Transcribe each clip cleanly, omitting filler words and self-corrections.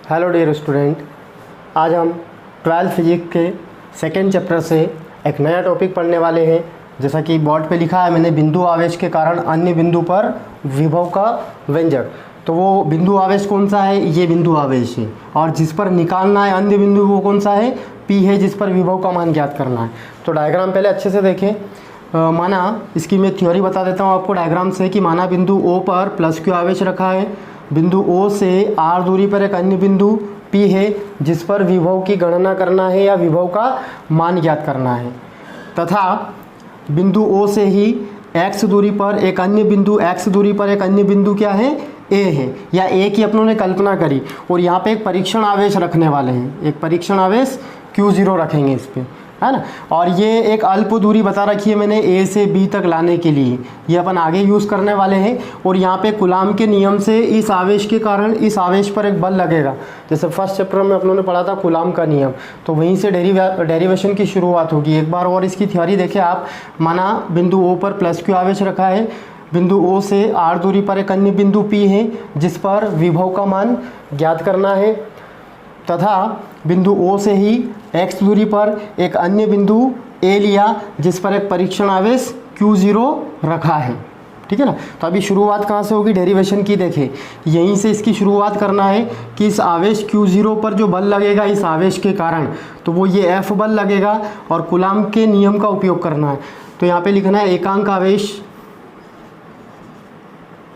Hello dear student, आज हम 12th physics के सेकेंड चैप्टर से एक नया टॉपिक पढ़ने वाले हैं। जैसा कि बोर्ड पे लिखा है मैंने, बिंदु आवेश के कारण अन्य बिंदु पर विभव का व्यंजक। तो वो बिंदु आवेश कौन सा है? ये बिंदु आवेश है, और जिस पर निकालना है अन्य बिंदु वो कौन सा है? P है, जिस पर विभव का मान ज्ञात करना है। तो डायग्राम पहले अच्छे से देखें। माना इसकी मैं थ्योरी बता देता हूँ आपको डायग्राम से कि माना बिंदु O पर प्लस Q आवेश रखा है, बिंदु O से R दूरी पर एक अन्य बिंदु P है जिस पर विभव की गणना करना है या विभव का मान ज्ञात करना है, तथा बिंदु O से ही x दूरी पर एक अन्य बिंदु क्या है? A है, या A की अपनों ने कल्पना करी, और यहाँ पे एक परीक्षण आवेश रखने वाले हैं। एक परीक्षण आवेश Q0 रखेंगे इस पर, है ना। और ये एक अल्प दूरी बता रखी है मैंने A से B तक लाने के लिए, ये अपन आगे यूज़ करने वाले हैं। और यहाँ पे कूलाम के नियम से इस आवेश के कारण इस आवेश पर एक बल लगेगा। जैसे फर्स्ट चैप्टर में अपनों ने पढ़ा था कूलाम का नियम, तो वहीं से डेरिवेशन की शुरुआत होगी। एक बार और इसकी थ्योरी देखें आप। माना बिंदु O पर प्लस Q आवेश रखा है, बिंदु O से R दूरी पर एक अन्य बिंदु P है जिस पर विभव का मान ज्ञात करना है, तथा बिंदु O से ही x दूरी पर एक अन्य बिंदु A लिया जिस पर एक परीक्षण आवेश Q0 रखा है। ठीक है ना। तो अभी शुरुआत कहाँ से होगी? डेरिवेशन की देखें, यहीं से इसकी शुरुआत करना है कि इस आवेश Q0 पर जो बल लगेगा इस आवेश के कारण, तो वो ये F बल लगेगा और कूलाम के नियम का उपयोग करना है। तो यहाँ पे लिखना है एकांक आवेश,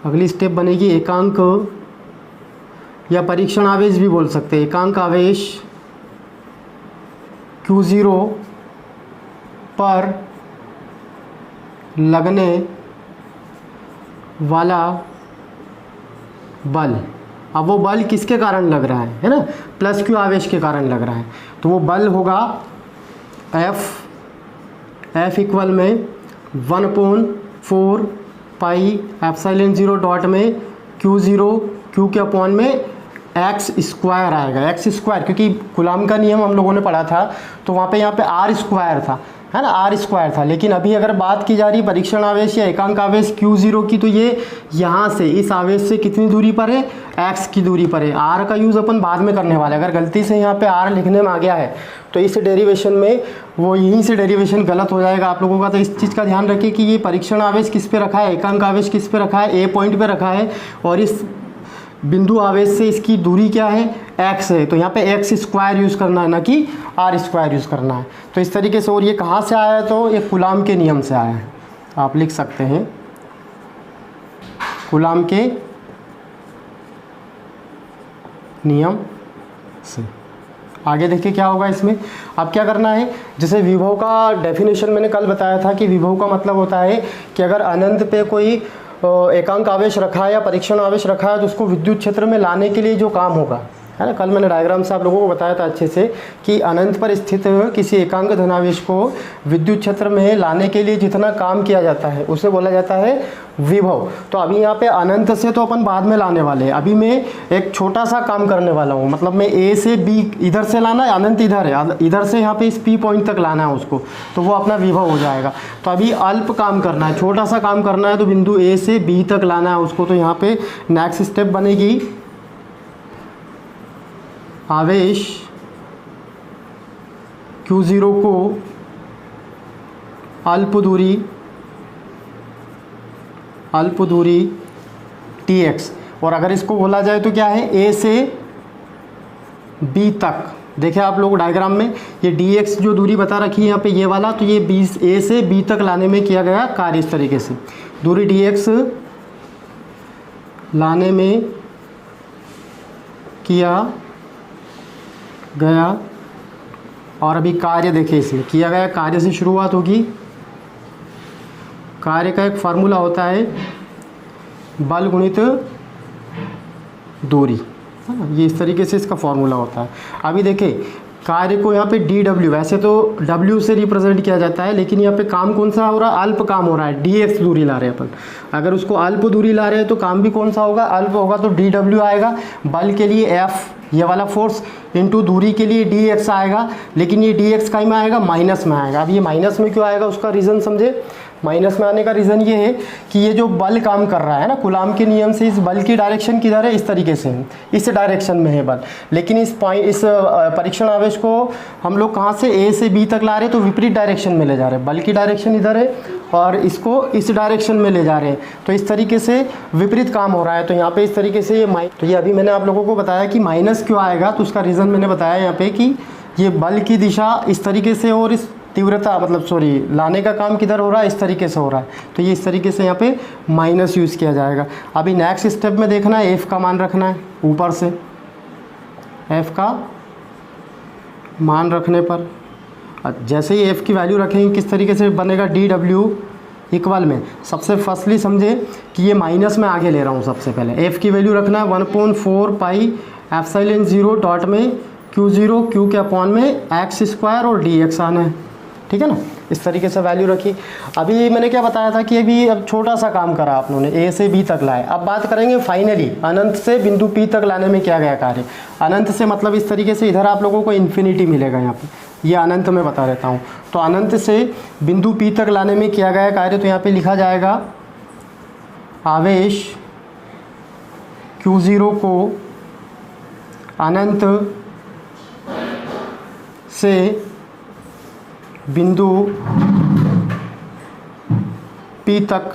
अगली स्टेप बनेगी एकांक या परीक्षण आवेश भी बोल सकते हैं। एकांक आवेश Q0 पर लगने वाला बल। अब वो बल किसके कारण लग रहा है ना? प्लस Q आवेश के कारण लग रहा है। तो वो बल होगा F इक्वल में 1/4 पाई एप्सिलॉन 0 डॉट में Q0 Q के अपॉन में एक्स स्क्वायर आएगा। एक्स स्क्वायर, क्योंकि कूलाम का नियम हम लोगों ने पढ़ा था तो वहाँ पे यहाँ पे आर स्क्वायर था, है ना, आर स्क्वायर था। लेकिन अभी अगर बात की जा रही परीक्षण आवेश या एकांक आवेश Q0 की, तो ये यहाँ से इस आवेश से कितनी दूरी पर है? x की दूरी पर है। r का यूज़ अपन बाद में करने वाले। अगर गलती से यहाँ पे r लिखने में आ गया है तो इस डेरिवेशन में वो यहीं से डेरिवेशन गलत हो जाएगा आप लोगों का। तो इस चीज़ का ध्यान रखिए कि ये परीक्षण आवेश किस पे रखा है, एकांक आवेश किस पे रखा है? A पॉइंट पे रखा है, और इस बिंदु आवेश से इसकी दूरी क्या है? x है। तो यहाँ पे x स्क्वायर यूज़ करना है, ना कि r स्क्वायर यूज़ करना है। तो इस तरीके से। और ये कहाँ से आया है? तो ये कूलाम के नियम से आया है। आप लिख सकते हैं कूलाम के नियम से। आगे देखिए क्या होगा इसमें। अब क्या करना है, जैसे विभव का डेफिनेशन मैंने कल बताया था कि विभव का मतलब होता है कि अगर अनंत पे कोई एकांक आवेश रखा है या परीक्षण आवेश रखा है तो उसको विद्युत क्षेत्र में लाने के लिए जो काम होगा, है ना। कल मैंने डायग्राम से आप लोगों को बताया था अच्छे से कि अनंत पर स्थित किसी एकांक धनावेश को विद्युत क्षेत्र में लाने के लिए जितना काम किया जाता है उसे बोला जाता है विभव। तो अभी यहाँ पे अनंत से तो अपन बाद में लाने वाले हैं। अभी मैं एक छोटा सा काम करने वाला हूँ, मतलब मैं A से B इधर से लाना है, अनंत इधर है, इधर से यहाँ पे इस P पॉइंट तक लाना है उसको, तो वो अपना विभव हो जाएगा। तो अभी अल्प काम करना है, छोटा सा काम करना है, तो बिंदु A से B तक लाना है उसको। तो यहाँ पे नेक्स्ट स्टेप बनेगी आवेश Q0 को अल्प दूरी Tx, और अगर इसको बोला जाए तो क्या है? A से B तक। देखिए आप लोग डायग्राम में ये dx जो दूरी बता रखी है यहाँ पे ये वाला, तो ये A से B तक लाने में किया गया कार्य इस तरीके से। दूरी dx लाने में किया गया, और अभी कार्य देखिए इसमें किया गया कार्य से शुरुआत होगी। कार्य का एक फार्मूला होता है बल गुणित दूरी, ये इस तरीके से इसका फॉर्मूला होता है। अभी देखिए कार्य को यहाँ पे dw, वैसे तो w से रिप्रेजेंट किया जाता है, लेकिन यहाँ पे काम कौन सा हो रहा है? अल्प काम हो रहा है। dx दूरी ला रहे हैं अपन, अगर उसको अल्प दूरी ला रहे हैं तो काम भी कौन सा होगा? अल्प होगा। तो dw आएगा, बल के लिए F ये वाला फोर्स, इंटू दूरी के लिए dx आएगा, लेकिन ये dx का में आएगा माइनस में आएगा। अब ये माइनस में क्यों आएगा उसका रीज़न समझे। माइनस में आने का रीज़न ये है कि ये जो बल काम कर रहा है ना, कूलाम के नियम से इस बल की डायरेक्शन किधर है, इस तरीके से है, इस डायरेक्शन में है बल। लेकिन इस परीक्षण आवेश को हम लोग कहाँ से ए से बी तक ला रहे हैं, तो विपरीत डायरेक्शन में ले जा रहे हैं। बल की डायरेक्शन इधर है और इसको इस डायरेक्शन में ले जा रहे हैं, तो इस तरीके से विपरीत काम हो रहा है। तो यहाँ पे इस तरीके से ये तो ये अभी मैंने आप लोगों को बताया कि माइनस क्यों आएगा, तो उसका रीज़न मैंने बताया यहाँ पे कि ये बल की दिशा इस तरीके से और इस तीव्रता मतलब सॉरी लाने का काम किधर हो रहा है, इस तरीके से हो रहा है, तो ये इस तरीके से यहाँ पे माइनस यूज़ किया जाएगा। अभी नेक्स्ट स्टेप में देखना है एफ़ का मान रखना है, ऊपर से एफ़ का मान रखने पर जैसे ही एफ़ की वैल्यू रखेंगे किस तरीके से बनेगा, डी डब्ल्यू इक्वल में सबसे फर्स्टली समझे कि ये माइनस में आगे ले रहा हूँ। सबसे पहले एफ़ की वैल्यू रखना है 1/4 पाई एप्सिलॉन 0 डॉट में Q0 Q के अपॉन में एक्स स्क्वायर और डी एक्स आना है, ठीक है ना। इस तरीके से वैल्यू रखी। अभी मैंने क्या बताया था कि अभी अब छोटा सा काम करा आप लोगों ने, ए से बी तक लाए। अब बात करेंगे फाइनली अनंत से बिंदु पी तक लाने में क्या गया कार्य। अनंत से मतलब इस तरीके से इधर आप लोगों को इन्फिनिटी मिलेगा, यहाँ पे ये अनंत में बता देता हूँ। तो अनंत से बिंदु पी तक लाने में किया गया कार्य, तो यहाँ पे लिखा जाएगा आवेश Q0 को अनंत से बिंदु P तक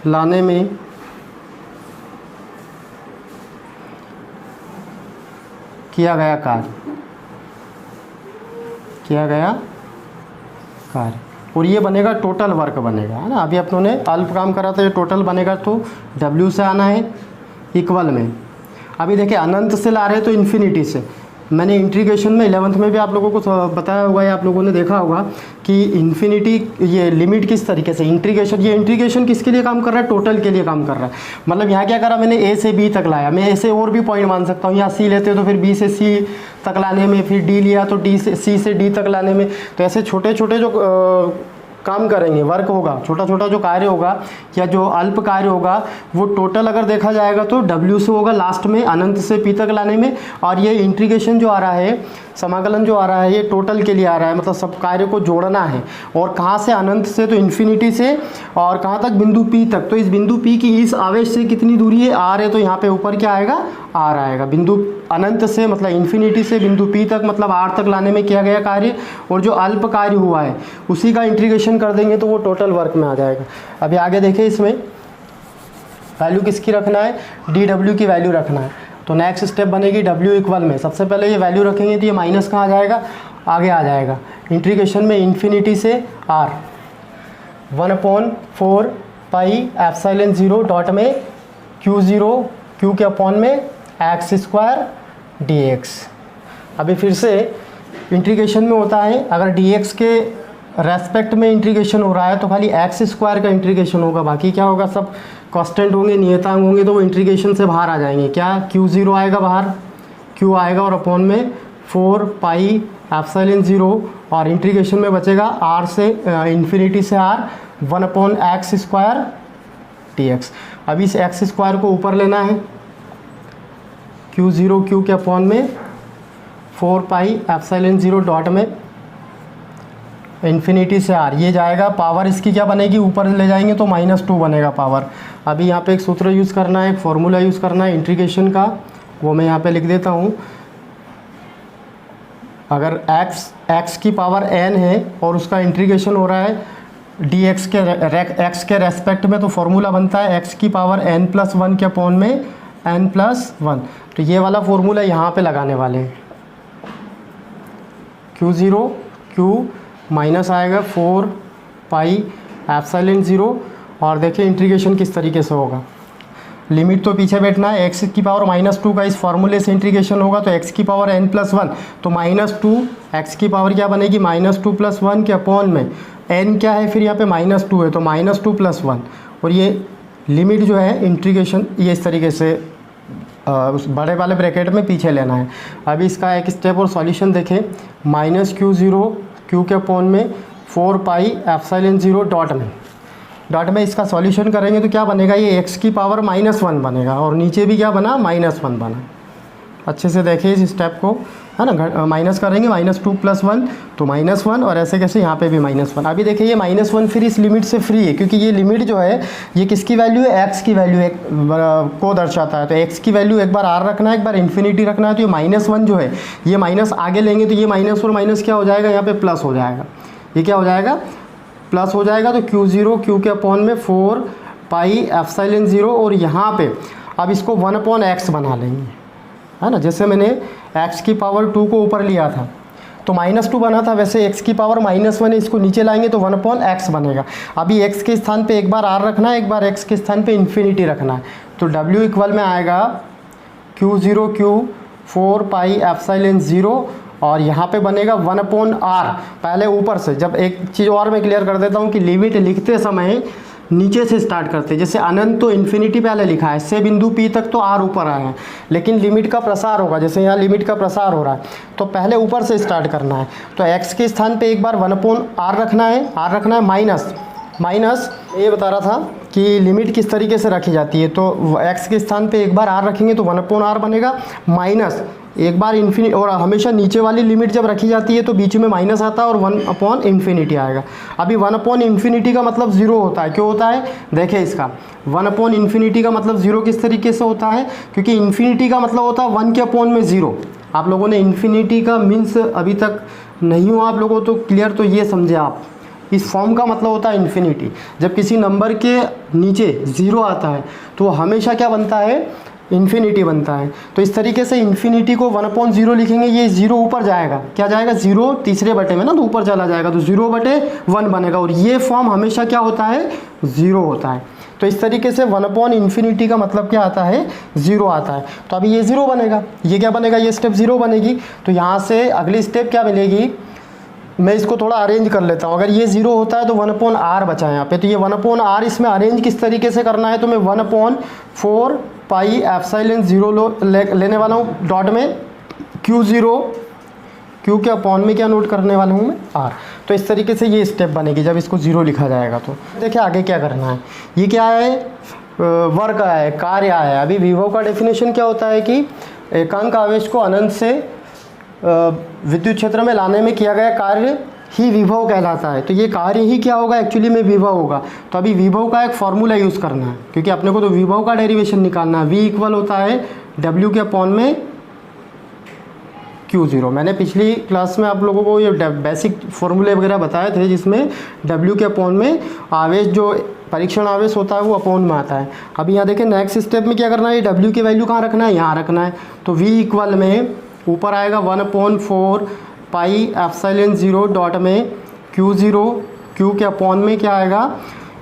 लाने में किया गया कार्य, और ये बनेगा टोटल वर्क बनेगा, है ना। अभी अपनों ने अल्प काम करा था, ये टोटल बनेगा, तो W से आना है इक्वल में। अभी देखिए अनंत से ला रहे हैं तो इन्फिनिटी से। मैंने इंटीग्रेशन में 11th में भी आप लोगों को बताया होगा या आप लोगों ने देखा होगा कि इन्फिनिटी ये लिमिट किस तरीके से इंटीग्रेशन, ये इंटीग्रेशन किसके लिए काम कर रहा है, टोटल के लिए काम कर रहा है। मतलब यहाँ क्या करा मैंने, ए से बी तक लाया, मैं ए से और भी पॉइंट मान सकता हूँ, यहाँ सी लेते हो तो फिर बी से सी तक लाने में, फिर डी लिया तो डी से सी से डी तक लाने में। तो ऐसे छोटे छोटे जो काम करेंगे, वर्क होगा, छोटा छोटा जो कार्य होगा या जो अल्प कार्य होगा, वो टोटल अगर देखा जाएगा तो W से होगा लास्ट में अनंत से P तक लाने में। और ये इंटीग्रेशन जो आ रहा है, समाकलन जो आ रहा है, ये टोटल के लिए आ रहा है, मतलब सब कार्य को जोड़ना है। और कहाँ से, अनंत से, तो इन्फिनिटी से, और कहाँ तक, बिंदु P तक। तो इस बिंदु P की इस आवेश से कितनी दूरी है, R है, तो यहाँ पे ऊपर क्या आएगा, R आएगा। बिंदु अनंत से मतलब इन्फिनिटी से बिंदु P तक मतलब R तक लाने में किया गया कार्य, और जो अल्प कार्य हुआ है उसी का इंटीग्रेशन कर देंगे तो वो टोटल वर्क में आ जाएगा। अभी आगे देखें, इसमें वैल्यू किसकी रखना है, dW की वैल्यू रखना है। तो नेक्स्ट स्टेप बनेगी W इक्वल में, सबसे पहले ये वैल्यू रखेंगे तो ये माइनस कहाँ आ जाएगा, आगे आ जाएगा। इंटीग्रेशन में इन्फिनिटी से R 1/4 पाई एप्सिलॉन 0 डॉट में Q0 Q के अपॉन में एक्स स्क्वायर dx। अभी फिर से इंटीग्रेशन में होता है, अगर dx के रेस्पेक्ट में इंटीग्रेशन हो रहा है तो खाली एक्स स्क्वायर का इंटीग्रेशन होगा, बाकी क्या होगा, सब कांस्टेंट होंगे, नियतांक होंगे, तो वो इंटीग्रेशन से बाहर आ जाएंगे। क्या, Q0 आएगा बाहर, Q आएगा और अपॉन में 4 पाई एप्सिलॉन 0, और इंटीग्रेशन में बचेगा R से इन्फिनिटी से R 1/x स्क्वायर dx। अभी इस एक्स स्क्वायर को ऊपर लेना है, Q0 Q के अपॉन में 4 पाई एप्सिलॉन 0 डॉट में इन्फिनिटी से R, ये जाएगा, पावर इसकी क्या बनेगी, ऊपर ले जाएंगे तो -2 बनेगा पावर। अभी यहाँ पे एक सूत्र यूज़ करना है, एक फॉर्मूला यूज़ करना है इंटीग्रेशन का, वो मैं यहाँ पे लिख देता हूँ। अगर x की पावर n है और उसका इंटीग्रेशन हो रहा है dx के x के रेस्पेक्ट में, तो फॉर्मूला बनता है x की पावर n+1 के अपॉन में n+1। तो ये वाला फॉर्मूला यहाँ पे लगाने वाले हैं। Q0 Q माइनस आएगा 4 पाई एप्सिलॉन 0, और देखिए इंटीग्रेशन किस तरीके से होगा। लिमिट तो पीछे बैठना है, x की पावर -2 का इस फार्मूले से इंटीग्रेशन होगा तो x की पावर n+1, तो -2 x की पावर क्या बनेगी, -2 + 1 के अपॉन में n क्या है, फिर यहाँ पे -2 है तो -2 + 1, और ये लिमिट जो है इंटीग्रेशन ये इस तरीके से उस बड़े वाले ब्रैकेट में पीछे लेना है। अभी इसका एक स्टेप और सॉल्यूशन देखें, -Q0 Q के अपॉन में 4 पाई एप्सिलॉन 0 डॉट में इसका सॉल्यूशन करेंगे तो क्या बनेगा, ये x की पावर -1 बनेगा, और नीचे भी क्या बना, -1 बना। अच्छे से देखिए इस स्टेप को, है ना। माइनस करेंगे, -2 + 1 तो -1, और ऐसे कैसे यहाँ पे भी -1। अभी देखिए ये -1 फिर इस लिमिट से फ्री है, क्योंकि ये लिमिट जो है ये किसकी वैल्यू है, x की वैल्यू को दर्शाता है। तो x की वैल्यू एक बार r रखना है, एक बार इन्फिनिटी रखना है। तो ये -1 जो है ये माइनस आगे लेंगे तो ये माइनस और माइनस क्या हो जाएगा, यहाँ पे प्लस हो जाएगा। ये क्या हो जाएगा, प्लस हो जाएगा। तो Q0 Q के अपॉन में 4πε0, और यहाँ पे अब इसको 1/x बना लेंगे, है ना। जैसे मैंने x की पावर 2 को ऊपर लिया था तो -2 बना था, वैसे x की पावर -1 है, इसको नीचे लाएंगे तो 1/x बनेगा। अभी x के स्थान पे एक बार r रखना है, एक बार x के स्थान पे इन्फिनिटी रखना है। तो w इक्वल में आएगा Q0 Q 4πε0, और यहाँ पे बनेगा 1/r। पहले ऊपर से, जब एक चीज़ और मैं क्लियर कर देता हूँ कि लिमिट लिखते समय नीचे से स्टार्ट करते हैं। जैसे अनंत तो इन्फिनिटी पहले लिखा है, से बिंदु P तक तो r ऊपर आया है, लेकिन लिमिट का प्रसार होगा, जैसे यहाँ लिमिट का प्रसार हो रहा है तो पहले ऊपर से स्टार्ट करना है। तो x के स्थान पे एक बार 1/r रखना है, माइनस ये बता रहा था कि लिमिट किस तरीके से रखी जाती है। तो x के स्थान पे एक बार r रखेंगे तो 1/r बनेगा, माइनस एक बार इन्फिनिटी, और हमेशा नीचे वाली लिमिट जब रखी जाती है तो बीच में माइनस आता है और 1/∞ आएगा। अभी 1/∞ का मतलब 0 होता है। क्यों होता है, देखिए इसका 1/∞ का मतलब 0 किस तरीके से होता है, क्योंकि इन्फिनिटी का मतलब होता है 1 के अपॉन में 0। आप लोगों ने इन्फिनिटी का मीन्स अभी तक नहीं हुआ आप लोगों तो क्लियर, तो ये समझे आप, इस फॉर्म का मतलब होता है इन्फिनिटी। जब किसी नंबर के नीचे 0 आता है तो हमेशा क्या बनता है, इन्फिनिटी बनता है। तो इस तरीके से इन्फिनिटी को 1/0 लिखेंगे, ये 0 ऊपर जाएगा, क्या जाएगा, 0 तीसरे बटे में ना, तो ऊपर चला जाएगा तो 0/1 बनेगा, और ये फॉर्म हमेशा क्या होता है, 0 होता है। तो इस तरीके से 1/∞ का मतलब क्या आता है, 0 आता है। तो अभी ये 0 बनेगा, ये क्या बनेगा, ये स्टेप 0 बनेगी। तो यहाँ से अगली स्टेप क्या मिलेगी, मैं इसको थोड़ा अरेंज कर लेता हूँ। अगर ये 0 होता है तो 1/r बचा है यहाँ पे, तो ये 1/r इसमें अरेंज किस तरीके से करना है, तो मैं 1/4πε0 लेने वाला हूँ डॉट में, Q0 Q के अपॉन में क्या नोट करने वाला हूँ मैं, r। तो इस तरीके से ये स्टेप बनेगी जब इसको 0 लिखा जाएगा। तो देखिए आगे क्या करना है, ये क्या है, वर्क है, कार्य है। अभी विभव का डेफिनेशन क्या होता है कि एकांक आवेश को अनंत से विद्युत क्षेत्र में लाने में किया गया कार्य ही विभव कहलाता है। तो ये कार्य ही क्या होगा, एक्चुअली में विभव होगा। तो अभी विभव का एक फॉर्मूला यूज़ करना है, क्योंकि अपने को तो विभव का डेरिवेशन निकालना है। v इक्वल होता है w के अपॉन में Q0। मैंने पिछली क्लास में आप लोगों को ये बेसिक फॉर्मूले वगैरह बताए थे, जिसमें w के अपॉन में आवेश, जो परीक्षण आवेश होता है वो अपॉन में आता है। अभी यहाँ देखें नेक्स्ट स्टेप में क्या करना है, w की वैल्यू कहाँ रखना है, यहाँ रखना है। तो v इक्वल में ऊपर आएगा 1/4πε0 डॉट में Q0 Q के अपॉन में क्या आएगा,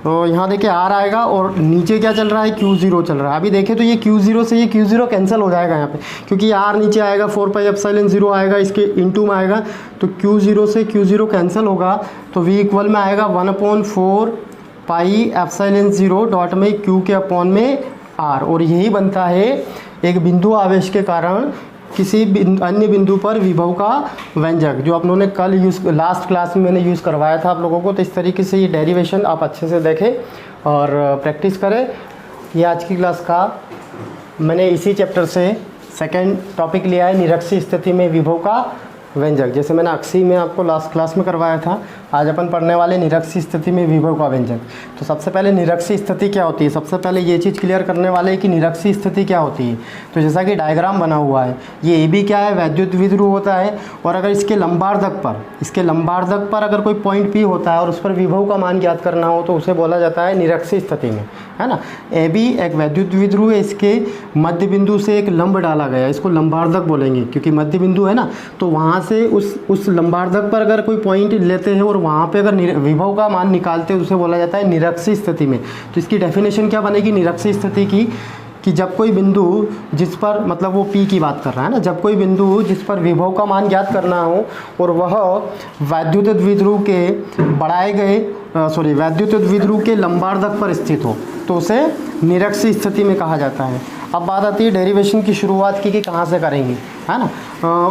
तो यहाँ देखिए r आएगा, और नीचे क्या चल रहा है, Q0 चल रहा है। अभी देखें तो ये Q0 से ये Q0 कैंसिल हो जाएगा यहाँ पे, क्योंकि r नीचे आएगा, 4πε0 आएगा, इसके इंटू में आएगा, तो Q0 से Q0 कैंसिल होगा। तो v इक्वल में आएगा 1/4πε0 डॉट में Q के अपॉन में r। और यही बनता है एक बिंदु आवेश के कारण किसी अन्य बिंदु पर विभव का व्यंजक, जो आप लोगों ने कल लास्ट क्लास में मैंने यूज़ करवाया था आप लोगों को। तो इस तरीके से ये डेरिवेशन आप अच्छे से देखें और प्रैक्टिस करें। ये आज की क्लास का मैंने इसी चैप्टर से सेकंड टॉपिक लिया है, निरक्षीय स्थिति में विभव का व्यंजक। जैसे मैंने अक्षी में आपको लास्ट क्लास में करवाया था, आज अपन पढ़ने वाले निरक्षीय स्थिति में विभव का व्यंजक। तो सबसे पहले निरक्षीय स्थिति क्या होती है, सबसे पहले ये चीज़ क्लियर करने वाले हैं कि निरक्षीय स्थिति क्या होती है। तो जैसा कि डायग्राम बना हुआ है, ये ए बी क्या है, वैद्युत द्विध्रुव होता है, और अगर इसके लंबार्धक पर अगर कोई पॉइंट पी होता है और उस पर विभव का मान ज्ञात करना हो तो उसे बोला जाता है निरक्षीय स्थिति में, है ना। ए बी एक वैद्युत द्विध्रुव है, इसके मध्य बिंदु से एक लंब डाला गया है, इसको लंबार्धक बोलेंगे क्योंकि मध्य बिंदु है ना। तो वहाँ से उस लंबार्धक पर अगर कोई पॉइंट लेते हैं और वहाँ पे अगर विभव का मान निकालते हैं उसे बोला जाता है निरक्षीय स्थिति में। तो इसकी डेफिनेशन क्या बनेगी निरक्षीय स्थिति की, कि जब कोई बिंदु जिस पर, मतलब वो P की बात कर रहा है ना, जब कोई बिंदु जिस पर विभव का मान ज्ञात करना हो और वह वैद्युत द्विध्रुव के बढ़ाए गए वैद्युत द्विध्रुव के लंबार्धक पर स्थित हो तो उसे निरक्षीय स्थिति में कहा जाता है। अब बात आती है डेरिवेशन की शुरुआत की कि कहाँ से करेंगे, है ना।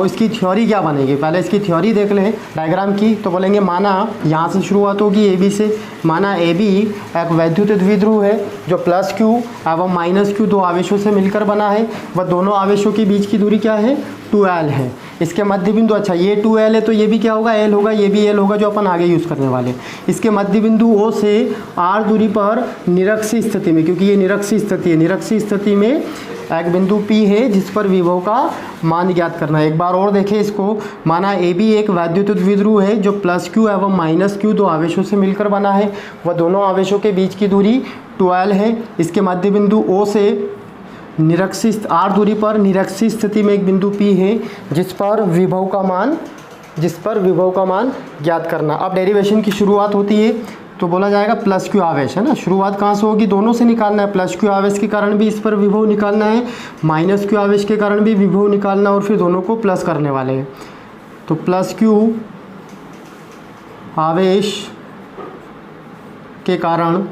इसकी थ्योरी क्या बनेगी, पहले इसकी थ्योरी देख लें डायग्राम की। तो बोलेंगे माना यहाँ से शुरुआत होगी ए बी से, माना ए बी एक वैद्युत द्विध्रुव है जो प्लस क्यू एवं माइनस क्यू दो आवेशों से मिलकर बना है। वह दोनों आवेशों के बीच की दूरी क्या है, 2l है। इसके मध्य बिंदु, अच्छा ये 2l है तो ये भी क्या होगा, l होगा, ये भी l होगा जो अपन आगे यूज़ करने वाले। इसके मध्य बिंदु O से r दूरी पर निरक्षीय स्थिति में, क्योंकि ये निरक्षीय स्थिति है, निरक्षीय स्थिति में एक बिंदु P है जिस पर विभव का मान ज्ञात करना है। एक बार और देखें इसको, माना AB एक वैद्युत द्विध्रुव है जो प्लस Q एवं माइनस Q दो आवेशों से मिलकर बना है। वह दोनों आवेशों के बीच की दूरी 2l है। इसके मध्य बिंदु O से निरक्षीय r दूरी पर निरक्षीय स्थिति में एक बिंदु P है जिस पर विभव का मान ज्ञात करना। अब डेरिवेशन की शुरुआत होती है तो बोला जाएगा प्लस क्यू आवेश, है ना। शुरुआत कहाँ से होगी, दोनों से निकालना है। प्लस क्यू आवेश के कारण भी इस पर विभव निकालना है, माइनस क्यू आवेश के कारण भी विभव निकालना, और फिर दोनों को प्लस करने वाले हैं। तो प्लस क्यू आवेश के कारण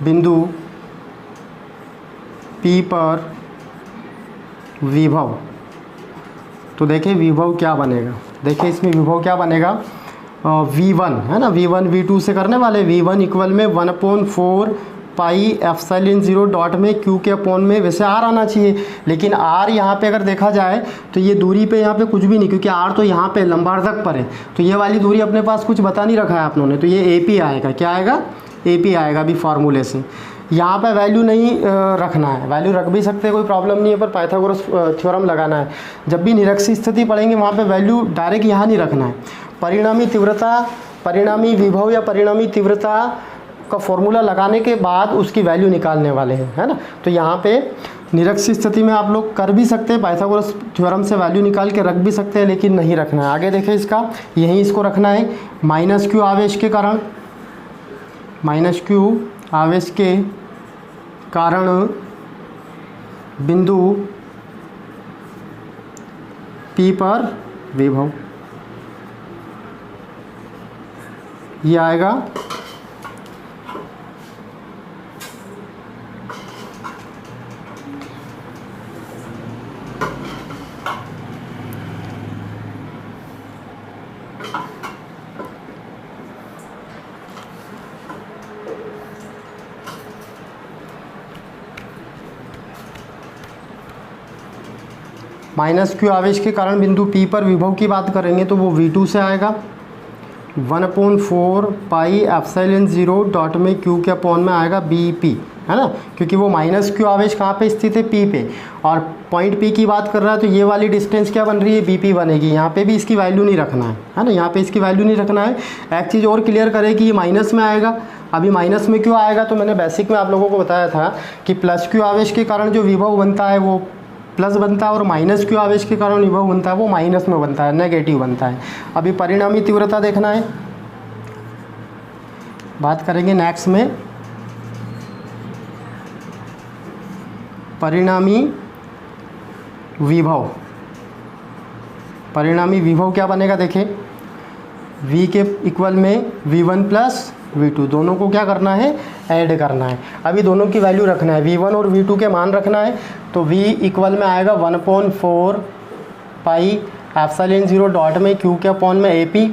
बिंदु P पर विभव, तो देखिए विभव क्या बनेगा, देखिए इसमें विभव क्या बनेगा, V1 है ना, V1 V2 से करने वाले। V1 इक्वल में 1/4 पाई एप्सिलॉन 0 डॉट में Q के अपॉन में, वैसे R आना चाहिए लेकिन R यहाँ पे अगर देखा जाए तो ये दूरी पे यहाँ पे कुछ भी नहीं, क्योंकि R तो यहाँ पे लंबार्धक पर है, तो ये वाली दूरी अपने पास कुछ बता नहीं रखा है आप लोगों ने, तो ये AP आएगा। क्या आएगा, AP आएगा अभी फार्मूले से। यहाँ पे वैल्यू नहीं रखना है, वैल्यू रख भी सकते हैं, कोई प्रॉब्लम नहीं है, पर पाइथागोरस थ्योरम लगाना है। जब भी निरक्षीय स्थिति पढ़ेंगे वहाँ पे वैल्यू डायरेक्ट यहाँ नहीं रखना है। परिणामी तीव्रता, परिणामी विभव या परिणामी तीव्रता का फॉर्मूला लगाने के बाद उसकी वैल्यू निकालने वाले हैं, है ना। तो यहाँ पे निरक्षीय स्थिति में आप लोग कर भी सकते हैं, पाइथागोरस थ्योरम से वैल्यू निकाल के रख भी सकते हैं, लेकिन नहीं रखना है। आगे देखें इसका, यहीं इसको रखना है। माइनस क्यू आवेश के कारण, माइनस क्यू आवेश के कारण बिंदु P पर विभव, ये आएगा माइनस क्यू आवेश के कारण बिंदु P पर विभव की बात करेंगे तो वो V2 से आएगा 1/4 पाई एप्सिलॉन 0 डॉट में Q के अपॉन में आएगा BP, है ना, क्योंकि वो माइनस क्यू आवेश कहाँ पे स्थित है, P पे, और पॉइंट P की बात कर रहा है तो ये वाली डिस्टेंस क्या बन रही है, BP बनेगी। यहाँ पे भी इसकी वैल्यू नहीं रखना है ना, यहाँ पे इसकी वैल्यू नहीं रखना है। एक चीज़ और क्लियर करें कि ये माइनस में आएगा। अभी माइनस में क्यों आएगा, तो मैंने बेसिक में आप लोगों को बताया था कि प्लस क्यू आवेश के कारण जो विभव बनता है वो प्लस बनता है, और माइनस क्यू आवेश के कारण विभव बनता है वो माइनस में बनता है, नेगेटिव बनता है। अभी परिणामी तीव्रता देखना है, बात करेंगे नेक्स्ट में। परिणामी विभव, परिणामी विभव क्या बनेगा, देखें V के इक्वल में V1 प्लस V2 दोनों को क्या करना है, ऐड करना है। अभी दोनों की वैल्यू रखना है, V1 और V2 के मान रखना है। तो V इक्वल में आएगा 1/4 पाई एप्सिलॉन 0 डॉट में Q के अपॉन में AP।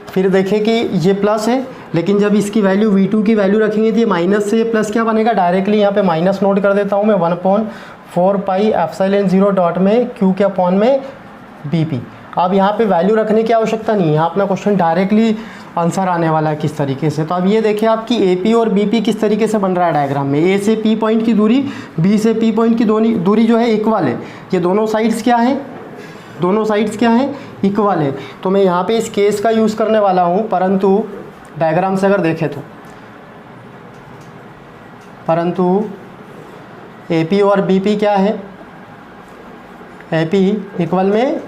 फिर देखें कि ये प्लस है, लेकिन जब इसकी वैल्यू V2 की वैल्यू रखेंगे तो ये माइनस से प्लस क्या बनेगा, डायरेक्टली यहाँ पे माइनस नोट कर देता हूँ मैं, 1/4 पाई एप्सिलॉन 0 डॉट में Q के अपॉन में BP। अब यहाँ पे वैल्यू रखने की आवश्यकता नहीं है, यहाँ अपना क्वेश्चन डायरेक्टली आंसर आने वाला है किस तरीके से। तो अब ये देखिए आपकी AP और BP किस तरीके से बन रहा है डायग्राम में। A से P पॉइंट की दूरी, B से P पॉइंट की दूरी जो है इक्वल है। ये दोनों साइड्स क्या हैं, दोनों साइड्स क्या हैं, इक्वल है। तो मैं यहाँ पे इस केस का यूज़ करने वाला हूँ, परंतु डायग्राम से अगर देखें तो, परंतु AP और BP क्या है, AP इक्वल में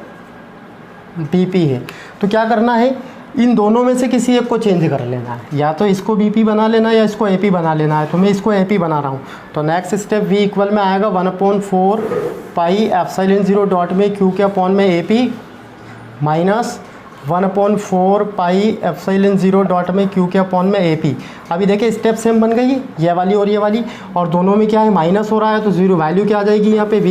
BP है। तो क्या करना है, इन दोनों में से किसी एक को चेंज कर लेना है, या तो इसको BP बना लेना है या इसको AP बना लेना है। तो मैं इसको AP बना रहा हूँ। तो नेक्स्ट स्टेप V इक्वल में आएगा 1/4 पाई एप्सिलॉन 0 डॉट में Q के अपॉन में AP। -1/4 पाई एप्सिलॉन 0 डॉट में क्यू के अपॉन में ए पी। अभी देखिए स्टेप सेम बन गई, ये वाली और ये वाली, और दोनों में क्या है माइनस हो रहा है, तो जीरो वैल्यू क्या आ जाएगी यहाँ पे, v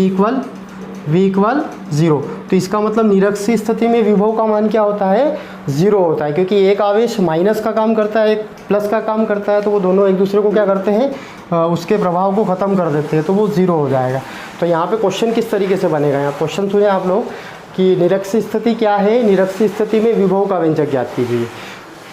इक्वल 0। तो इसका मतलब निरक्षीय स्थिति में विभव का मान क्या होता है, 0 होता है, क्योंकि एक आवेश माइनस का काम करता है, एक प्लस का काम करता है, तो वो दोनों एक दूसरे को क्या करते हैं, उसके प्रभाव को ख़त्म कर देते हैं, तो वो 0 हो जाएगा। तो यहाँ पे क्वेश्चन किस तरीके से बनेगा, यहाँ क्वेश्चन सुने आप लोग कि निरक्षीय स्थिति क्या है, निरक्षीय स्थिति में विभव का व्यंजक ज्ञात कीजिए।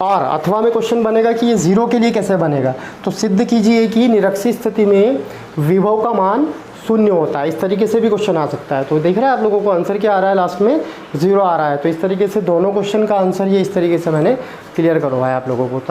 और अथवा में क्वेश्चन बनेगा कि ये 0 के लिए कैसे बनेगा, तो सिद्ध कीजिए कि निरक्षीय स्थिति में विभव का मान 0 होता है। इस तरीके से भी क्वेश्चन आ सकता है। तो देख रहे हैं आप लोगों को आंसर क्या आ रहा है, लास्ट में 0 आ रहा है। तो इस तरीके से दोनों क्वेश्चन का आंसर ये इस तरीके से मैंने क्लियर करवाया आप लोगों को।